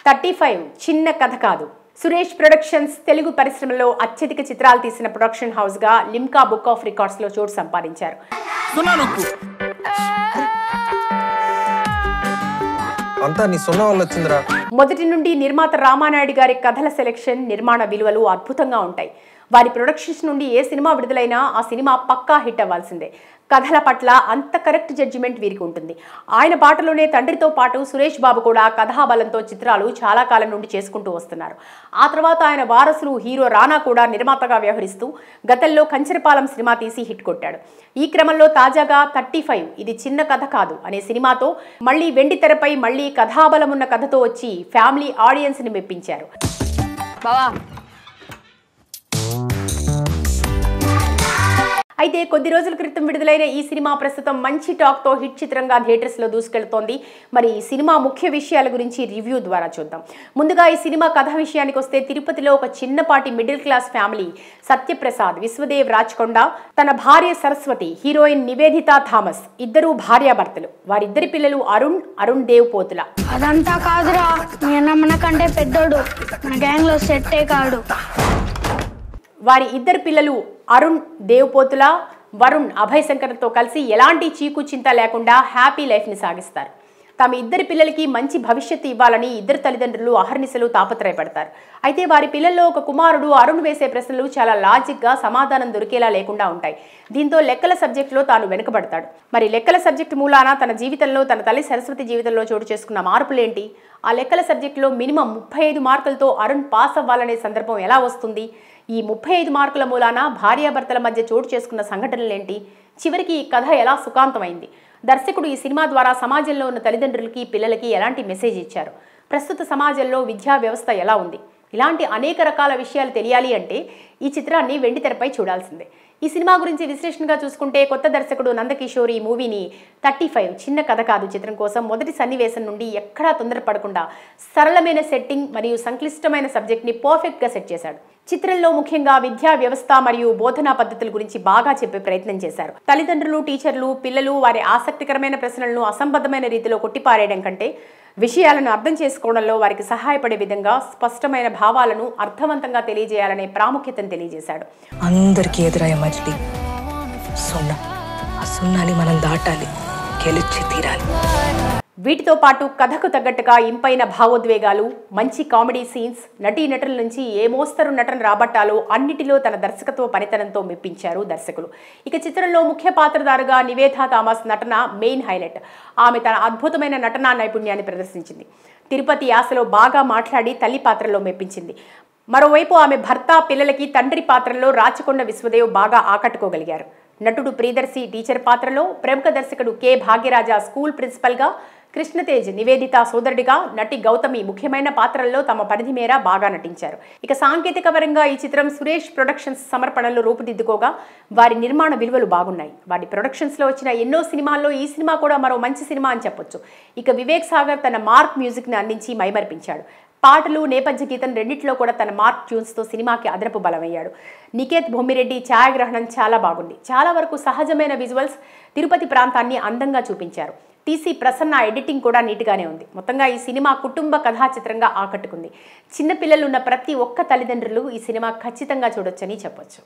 35 చిన్న కథ కాదు. సురేష్ ప్రొడక్షన్స్ తెలుగు పరిశ్రమలో అత్యధిక చిత్రాలు తీసిన ప్రొడక్షన్ హౌస్ గా లిమ్కా బుక్ ఆఫ్ రికార్డ్స్ లో చోటు సంపాదించారు. మొదటి నుండి నిర్మాత రామానాయుడు గారి కథల సెలెక్షన్, నిర్మాణ విలువలు అద్భుతంగా ఉంటాయి. వారి ప్రొడక్షన్స్ నుండి ఏ సినిమా విడుదలైనా ఆ సినిమా పక్కా హిట్ అవ్వాల్సిందే. కథల పట్ల అంత కరెక్ట్ జడ్జిమెంట్ వీరికి ఉంటుంది. ఆయన బాటలోనే తండ్రితో పాటు సురేష్ బాబు కూడా కథాబలంతో చిత్రాలు చాలా కాలం నుండి చేసుకుంటూ వస్తున్నారు. ఆ తర్వాత ఆయన వారసులు హీరో రానా కూడా నిర్మాతగా వ్యవహరిస్తూ గతంలో కంచరపాలెం సినిమా తీసి హిట్ కొట్టాడు. ఈ క్రమంలో తాజాగా 35 ఇది చిన్న కథ కాదు అనే సినిమాతో మళ్లీ వెండి తెరపై మళ్లీ కథాబలం ఉన్న కథతో వచ్చి ఫ్యామిలీ ఆడియన్స్ ని మెప్పించారు. అయితే కొద్ది రోజుల క్రితం విడుదలైన ఈ సినిమా ప్రస్తుతం మంచి టాక్ తో హిట్ చిత్రంగా థియేటర్స్ లో దూసుకెళ్తోంది. మరి ఈ సినిమా ముఖ్య విషయాల గురించి రివ్యూ ద్వారా చూద్దాం. ముందుగా ఈ సినిమా కథ విషయానికి వస్తే, తిరుపతిలో ఒక చిన్నపాటి middle class family Satyaprasad, Vishwadev Rachakonda, తన భార్య సరస్వతి, హీరోయిన్ నివేదిత థామస్, ఇద్దరు భార్యాభర్తలు. వారిద్దరి పిల్లలు అరుణ్ దేవ్ పోతుల. అదంతా కాదురా, మనకంటే పెద్దోడు, మన గ్యాంగ్ లో సెట్టే కాడు. వారి ఇద్దరు పిల్లలు అరుణ్ దేవ్పోతుల, వరుణ్ అభయ్ శంకర్తో కలిసి ఎలాంటి చీకు చింత లేకుండా హ్యాపీ లైఫ్ని సాగిస్తారు. తమ ఇద్దరి పిల్లలకి మంచి భవిష్యత్తు ఇవ్వాలని ఇద్దరు తల్లిదండ్రులు అహర్నిశలు తాపత్రయపడతారు. అయితే వారి పిల్లల్లో ఒక కుమారుడు అరుణ్ వేసే ప్రశ్నలు చాలా లాజిక్గా సమాధానం దొరికేలా లేకుండా ఉంటాయి. దీంతో లెక్కల సబ్జెక్టులో తాను వెనుకబడతాడు. మరి లెక్కల సబ్జెక్టు మూలాన తన జీవితంలో, తన తల్లి సరస్వతి జీవితంలో చోటు చేసుకున్న మార్పులేంటి? ఆ లెక్కల సబ్జెక్టులో మినిమం 35 మార్కులతో అరుణ్ పాస్ అవ్వాలనే సందర్భం ఎలా వస్తుంది? ఈ 35 మార్కుల మూలాన భార్యాభర్తల మధ్య చోటు చేసుకున్న సంఘటనలేంటి? చివరికి ఈ కథ ఎలా సుఖాంతమైంది? దర్శకుడు ఈ సినిమా ద్వారా సమాజంలో ఉన్న తల్లిదండ్రులకి, పిల్లలకి ఎలాంటి మెసేజ్ ఇచ్చారు? ప్రస్తుత సమాజంలో విద్యా వ్యవస్థ ఎలా ఉంది? ఇలాంటి అనేక రకాల విషయాలు తెలియాలి అంటే ఈ చిత్రాన్ని వెండితెరపై చూడాల్సిందే. ఈ సినిమా గురించి విశ్లేషణగా చూసుకుంటే, కొత్త దర్శకుడు నందకిషోర్ ఈ మూవీని 35 చిన్న కథ కాదు చిత్రం కోసం మొదటి సన్నివేశం నుండి ఎక్కడా తొందరపడకుండా సరళమైన సెట్టింగ్ మరియు సంక్లిష్టమైన సబ్జెక్ట్ని పర్ఫెక్ట్గా సెట్ చేశాడు. చిత్రంలో ముఖ్యంగా విద్యా వ్యవస్థ మరియు బోధనా పద్ధతుల గురించి బాగా చెప్పే ప్రయత్నం చేశారు. తల్లిదండ్రులు, టీచర్లు, పిల్లలు వారి ఆసక్తికరమైన ప్రశ్నలను అసంబద్ధమైన రీతిలో కొట్టిపారేయడం కంటే విషయాలను అర్థం చేసుకోవడంలో వారికి సహాయపడే విధంగా స్పష్టమైన భావాలను అర్థవంతంగా తెలియజేయాలనే ప్రాముఖ్యతను తెలియజేశాడు. అందరికీ ఎదురయ్యే మజిలీ సున్నా, ఆ సున్నాని మనం దాటాలి, గెలిచి తీరాలి. వీటితో పాటు కథకు తగ్గట్టుగా ఇంపైన భావోద్వేగాలు, మంచి కామెడీ సీన్స్, నటీనటుల నుంచి ఏ మోస్తరు నటన రాబట్టాలో అన్నిటిలో తన దర్శకత్వ పనితనంతో మెప్పించారు దర్శకులు. ఇక చిత్రంలో ముఖ్య పాత్రధారుగా నివేదిత థామస్ నటన మెయిన్ హైలైట్. ఆమె తన అద్భుతమైన నటనా నైపుణ్యాన్ని ప్రదర్శించింది. తిరుపతి యాసలో బాగా మాట్లాడి తల్లి పాత్రలో మెప్పించింది. మరోవైపు ఆమె భర్త, పిల్లలకి తండ్రి పాత్రలో రాచకొండ విశ్వదేవ్ బాగా ఆకట్టుకోగలిగారు. నటుడు ప్రియదర్శి టీచర్ పాత్రలో, ప్రముఖ దర్శకుడు కె భాగ్యరాజా స్కూల్ ప్రిన్సిపల్గా, కృష్ణతేజ్ నివేదిత సోదరుడిగా, నటి గౌతమి ముఖ్యమైన పాత్రల్లో తమ పరిధి మేర బాగా నటించారు. ఇక సాంకేతిక పరంగా ఈ చిత్రం సురేష్ ప్రొడక్షన్స్ సమర్పణలో రూపుదిద్దుకోగా వారి నిర్మాణ విలువలు బాగున్నాయి. వారి ప్రొడక్షన్స్లో వచ్చిన ఎన్నో సినిమాల్లో ఈ సినిమా కూడా మరో మంచి సినిమా అని చెప్పొచ్చు. ఇక వివేక్ సాగర్ తన మార్క్ మ్యూజిక్ని అందించి మైమర్పించాడు. పాటలు, నేపథ్య గీతం రెండిట్లో కూడా తన మార్క్ ట్యూన్స్తో సినిమాకి అదనపు బలమయ్యాడు. నికేత్ భూమిరెడ్డి ఛాయాగ్రహణం చాలా బాగుంది. చాలా వరకు సహజమైన విజువల్స్, తిరుపతి ప్రాంతాన్ని అందంగా చూపించారు. టీసీ ప్రసన్న ఎడిటింగ్ కూడా నీట్గానే ఉంది. మొత్తంగా ఈ సినిమా కుటుంబ కథా చిత్రంగా ఆకట్టుకుంది. చిన్నపిల్లలు ఉన్న ప్రతి ఒక్క తల్లిదండ్రులు ఈ సినిమా ఖచ్చితంగా చూడొచ్చని చెప్పొచ్చు.